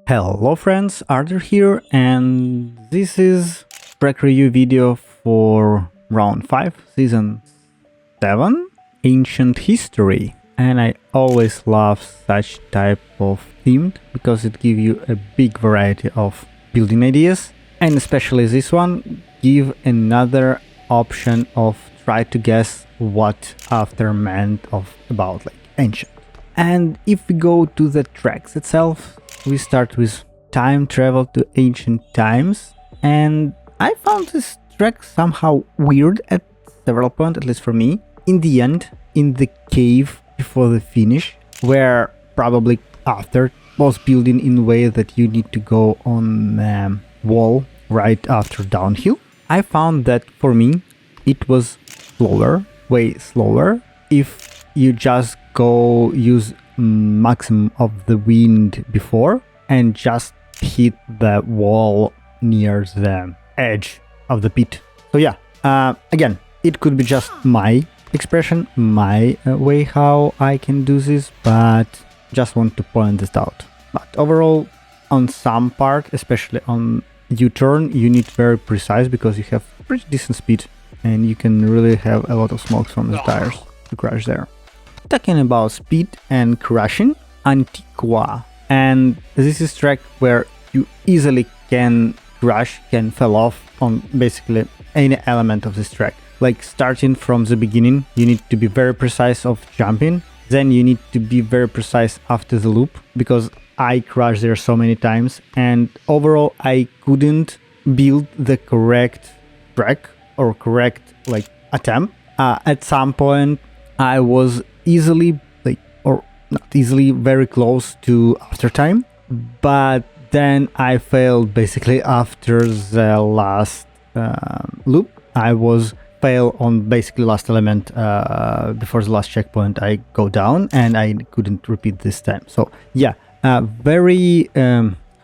Hello friends, Arthur here, and this is track review video for round 5, season 7, Ancient History. And I always love such type of theme because it gives you a big variety of building ideas, and especially this one give another option of try to guess what after meant of about like ancient. And if we go to the tracks itself, we start with time travel to ancient times, and I found this track somehow weird at several points, at least for me. In the end, in the cave before the finish, where probably after was building in a way that you need to go on wall right after downhill. I found that for me it was slower, way slower. If you just go use maximum of the wind before and just hit the wall near the edge of the pit. So yeah, again, it could be just my expression, my way how I can do this, but just want to point this out. But overall, on some part, especially on U-turn, you need very precise because you have pretty decent speed and you can really have a lot of smokes from the tires to crash there. Talking about speed and crashing, Antiqua, and this is track where you easily can crash, can fall off on basically any element of this track. Like starting from the beginning, you need to be very precise of jumping, then you need to be very precise after the loop, because I crashed there so many times, and overall I couldn't build the correct track or correct like attempt. At some point I was easily not easily, very close to after time, but then I failed basically after the last loop. I was fail on basically last element before the last checkpoint. I go down and I couldn't repeat this time. So yeah, very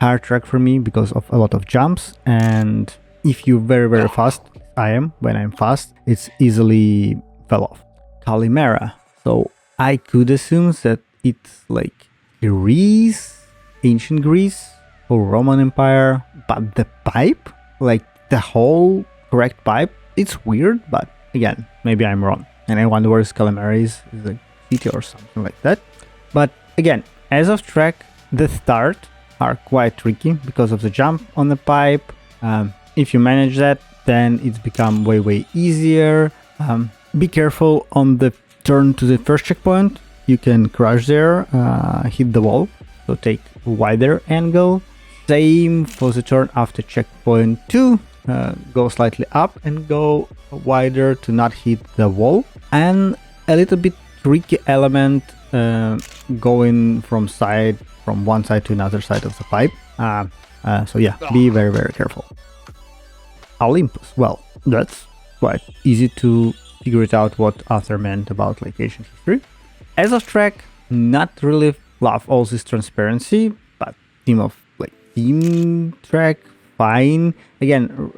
hard track for me because of a lot of jumps, and if you're very fast, I am, when I'm fast, it's easily fell off. Kalimera. So I could assume that it's like Greece, ancient Greece or Roman Empire, but the pipe, like the whole correct pipe, it's weird, but again, maybe I'm wrong. And I wonder where Kalimera is a city or something like that. But again, as of track, the start are quite tricky because of the jump on the pipe. If you manage that, then it's become way easier. Be careful on the turn to the first checkpoint. You can crash there, hit the wall, so take a wider angle. Same for the turn after checkpoint 2, go slightly up and go wider to not hit the wall. And a little bit tricky element going from one side to another side of the pipe. So yeah, be very careful. Olympus, well, that's quite easy to figure it out what Arthur meant about like ancient history. As of track, not really love all this transparency, but theme track, fine. Again,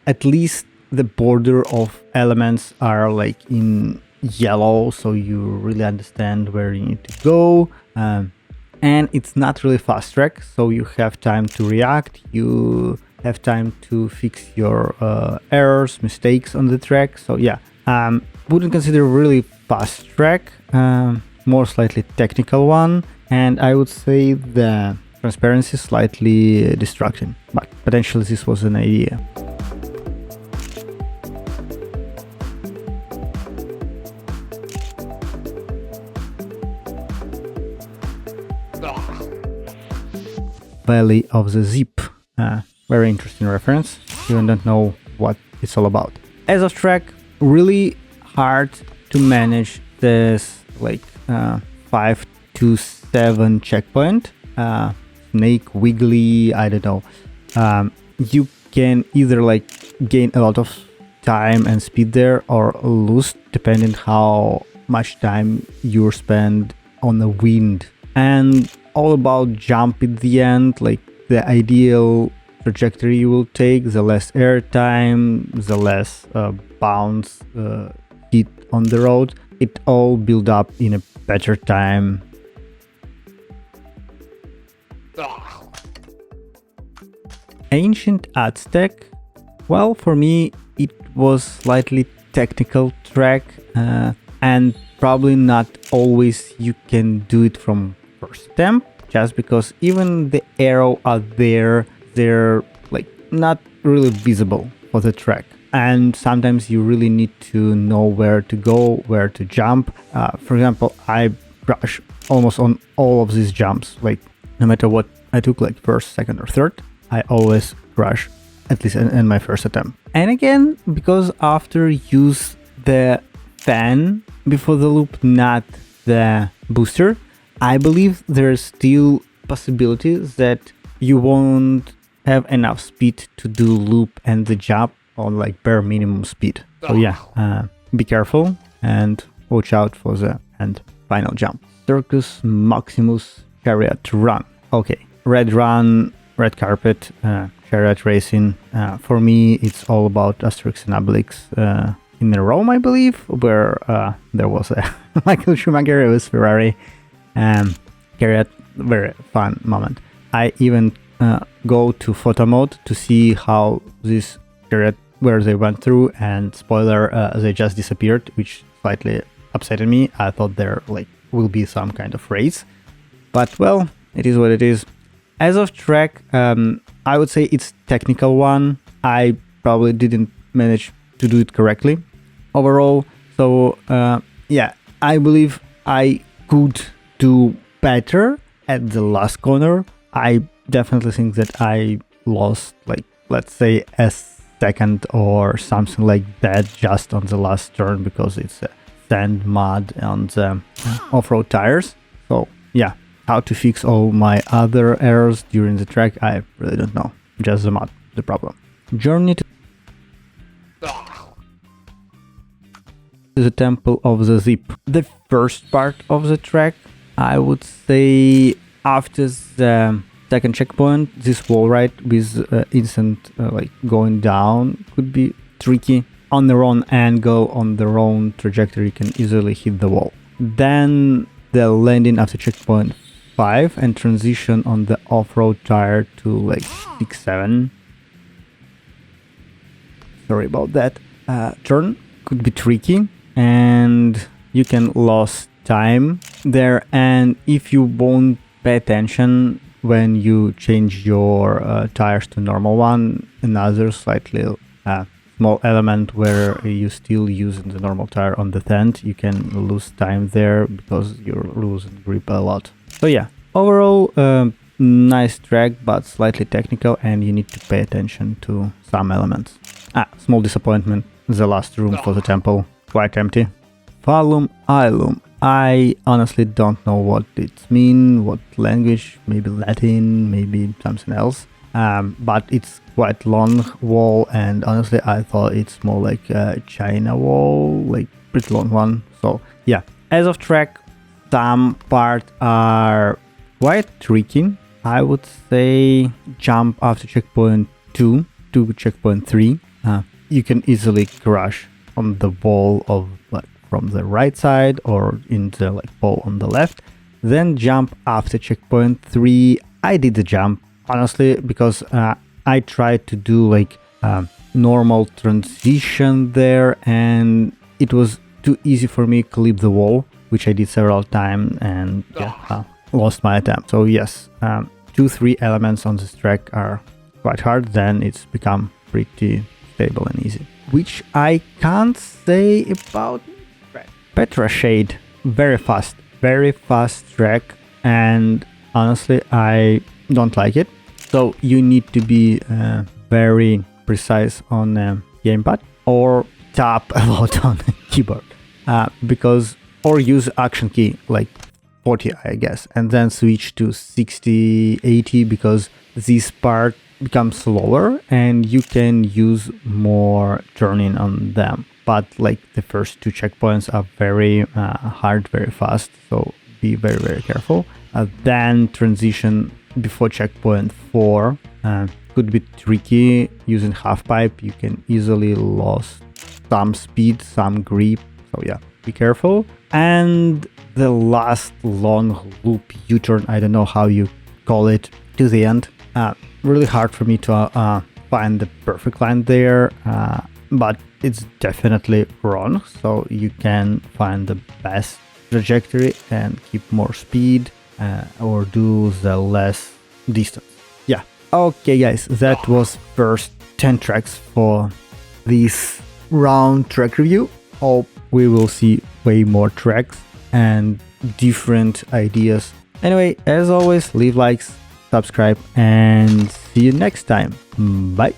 at least the border of elements are like in yellow, so you really understand where you need to go. And it's not really fast track, so you have time to react, you have time to fix your errors, mistakes on the track. So yeah, wouldn't consider really fast track, more slightly technical one, and I would say the transparency is slightly distracting, but potentially this was an idea. Valley of the Zeep, very interesting reference, even don't know what it's all about. As of track, really hard to manage this like 5 to 7 checkpoint. Snake, wiggly, I don't know. You can either like gain a lot of time and speed there or lose depending how much time you spend on the wind. And all about jump at the end, like the ideal trajectory you will take, the less air time, the less bounce hit on the road, it all build up in a better time. Ancient Aztec, well, for me it was slightly technical track, and probably not always you can do it from first attempt, just because even the arrow are there, they're like not really visible for the track. And sometimes you really need to know where to go, where to jump. For example, I crash almost on all of these jumps, like no matter what I took, like first, second or third, I always crash, at least in my first attempt. And again, because after use the fan before the loop, not the booster, I believe there's still possibilities that you won't have enough speed to do loop and the jump on like bare minimum speed. So yeah, be careful and watch out for the and final jump. Circus, Maximus, Chariot run. Okay, red run, red carpet, Chariot racing. For me, it's all about Asterix and Obelix in Rome, I believe, where there was a Michael Schumacher, it was Ferrari. Chariot, very fun moment. I even go to photo mode to see how this Chariot, where they went through, and spoiler, they just disappeared, which slightly upset me. I thought there like will be some kind of race, but well, it is what it is. As of track, I would say it's technical one. I probably didn't manage to do it correctly overall. So yeah, I believe I could do better at the last corner. I definitely think that I lost, like, let's say a second or something like that just on the last turn because it's sand, mud, and off-road tires. So yeah, how to fix all my other errors during the track, I really don't know. Just the mud, the problem. Journey to the Temple of the Zeep. The first part of the track, I would say after the second checkpoint, this wall ride with instant like going down could be tricky. On the wrong angle, on the wrong trajectory, you can easily hit the wall. Then the landing after checkpoint 5 and transition on the off-road tire to like 6, 7. Sorry about that. Turn could be tricky and you can lose time there, and if you won't pay attention when you change your tires to normal one, another slightly small element where you still using the normal tire on the tent, you can lose time there because you're losing grip a lot. So yeah, overall nice track but slightly technical and you need to pay attention to some elements. Small disappointment, the last room for the temple, quite empty. Vallum Aelium. I honestly don't know what it means, what language, maybe Latin, maybe something else. But it's quite long wall, and honestly I thought it's more like a China wall, like pretty long one. So yeah, as of track, some parts are quite tricky. I would say jump after checkpoint 2 to checkpoint 3. You can easily crash on the wall of like from the right side or in the like wall on the left. Then jump after checkpoint 3. I did the jump honestly because I tried to do like normal transition there and it was too easy for me to leap the wall, which I did several times, and yeah, lost my attempt. So yes, 2-3 elements on this track are quite hard, then it's become pretty stable and easy. Which I can't say about Petrashade. Very fast track, and honestly I don't like it. So you need to be very precise on gamepad or tap a lot on the keyboard, because or use action key like 40 I guess, and then switch to 60, 80 because this part becomes slower and you can use more turning on them. But like the first 2 checkpoints are very hard, very fast, so be very careful. Then transition before checkpoint 4 could be tricky. Using half pipe you can easily lose some speed, some grip, so yeah, be careful. And the last long loop U-turn, I don't know how you call it, to the end, really hard for me to find the perfect line there, but it's definitely wrong. So you can find the best trajectory and keep more speed, or do the less distance. Yeah. Okay, guys, that was first 10 tracks for this round track review. Hope we will see way more tracks and different ideas. Anyway, as always, leave likes, subscribe, and see you next time. Bye.